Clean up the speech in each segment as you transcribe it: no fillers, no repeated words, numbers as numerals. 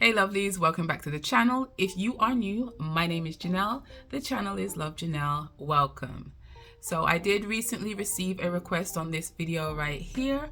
Hey lovelies, welcome back to the channel. If you are new, my name is Janelle. The channel is Love Janelle. Welcome. So I did recently receive a request on this video right here.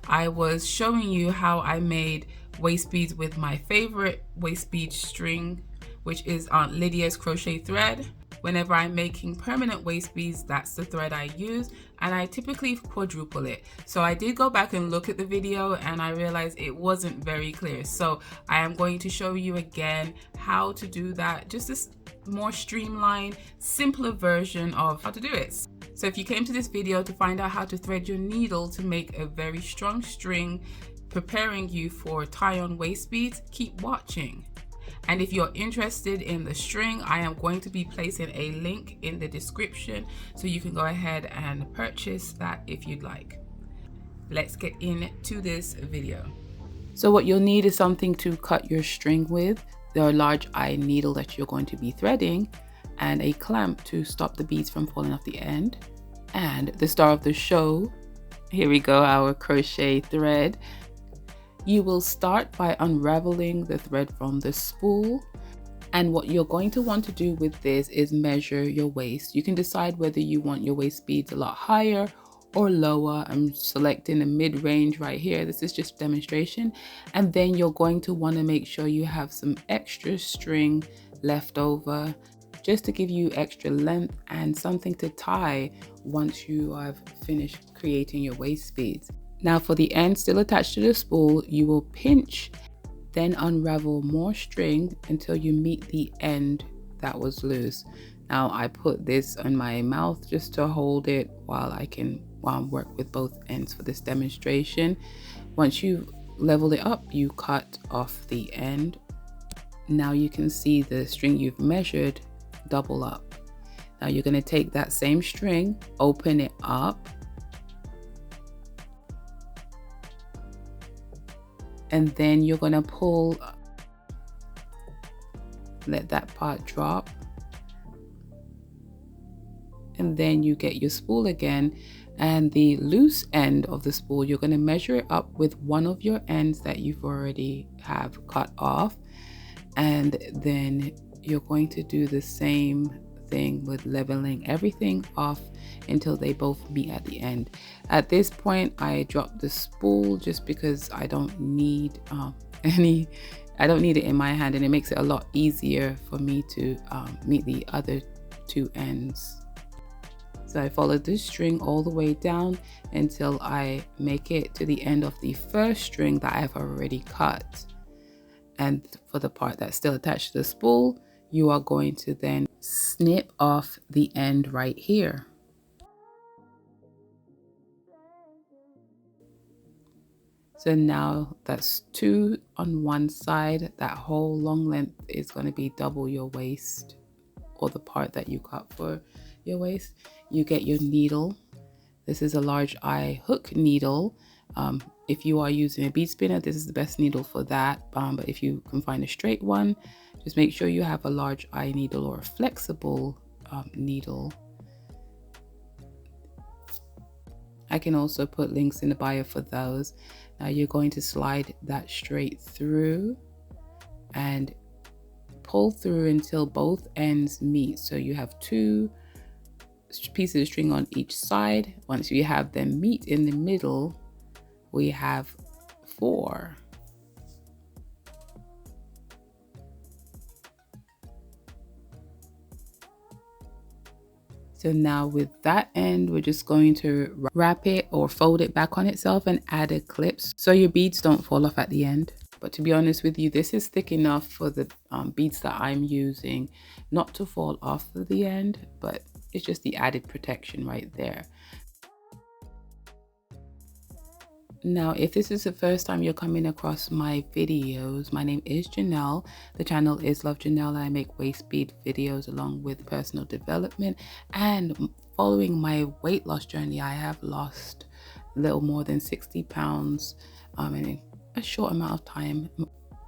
I was showing you how I made waist beads with my favorite waist bead string, which is Aunt Lydia's crochet thread. Whenever I'm making permanent waist beads, that's the thread I use, and I typically quadruple it. So I did go back and look at the video and I realized it wasn't very clear. So I am going to show you again how to do that, just this more streamlined, simpler version of how to do it. So if you came to this video to find out how to thread your needle to make a very strong string, preparing you for tie-on waist beads, keep watching. And if you're interested in the string, I am going to be placing a link in the description so you can go ahead and purchase that if you'd like. Let's get into this video. So what you'll need is something to cut your string with, the large eye needle that you're going to be threading, and a clamp to stop the beads from falling off the end. And the star of the show, here we go, our crochet thread. You will start by unraveling the thread from the spool, and what you're going to want to do with this is measure your waist. You can decide whether you want your waist beads a lot higher or lower. I'm selecting a mid-range right here. This is just demonstration. And then you're going to want to make sure you have some extra string left over, just to give you extra length and something to tie once you have finished creating your waist beads. Now for the end still attached to the spool, you will pinch, then unravel more string until you meet the end that was loose. Now I put this on my mouth just to hold it while I work with both ends for this demonstration. Once you've leveled it up, you cut off the end. Now you can see the string you've measured double up. Now you're going to take that same string, open it up, and then you're going to pull, let that part drop, and then you get your spool again, and the loose end of the spool you're going to measure it up with one of your ends that you've already have cut off, and then you're going to do the same thing with leveling everything off until they both meet at the end. At this point I dropped the spool just because I don't need it in my hand, and it makes it a lot easier for me to meet the other two ends. So I followed this string all the way down until I make it to the end of the first string that I have already cut. And for the part that's still attached to the spool, you are going to then snip off the end right here. So now that's 2 on one side. That whole long length is going to be double your waist, or the part that you cut for your waist. You get your needle. This is a large eye hook needle. If you are using a bead spinner, this is the best needle for that. But if you can find a straight one, just make sure you have a large eye needle or a flexible needle. I can also put links in the bio for those. Now you're going to slide that straight through and pull through until both ends meet. So you have 2 pieces of string on each side. Once you have them meet in the middle, we have 4. So now with that end, we're just going to wrap it or fold it back on itself and add a clip so your beads don't fall off at the end. But to be honest with you, this is thick enough for the beads that I'm using not to fall off at the end, but it's just the added protection right there. Now, if this is the first time you're coming across my videos, my name is Janelle. The channel is Love Janelle. I make waist bead videos along with personal development. And following my weight loss journey, I have lost a little more than 60 pounds in a short amount of time.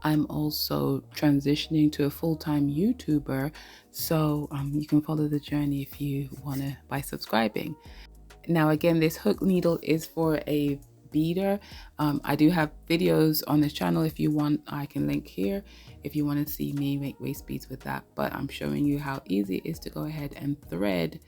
I'm also transitioning to a full-time YouTuber, so you can follow the journey if you want to by subscribing. Now again, this hook needle is for a beader. I do have videos on this channel. If you want, I can link here if you want to see me make waist beads with that, but I'm showing you how easy it is to go ahead and thread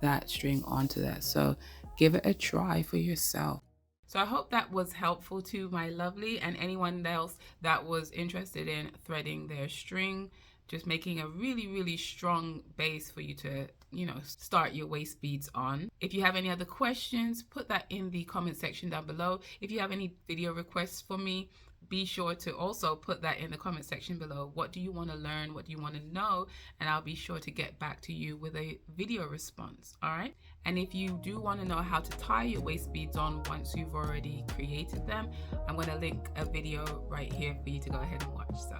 that string onto that. So give it a try for yourself. So I hope that was helpful to my lovely and anyone else that was interested in threading their string, just making a really strong base for you to, you know, start your waist beads on. If you have any other questions, put that in the comment section down below. If you have any video requests for me, be sure to also put that in the comment section below. What do you want to learn? What do you want to know? And I'll be sure to get back to you with a video response. All right. And if you do want to know how to tie your waist beads on once you've already created them, I'm going to link a video right here for you to go ahead and watch. So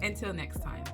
until next time.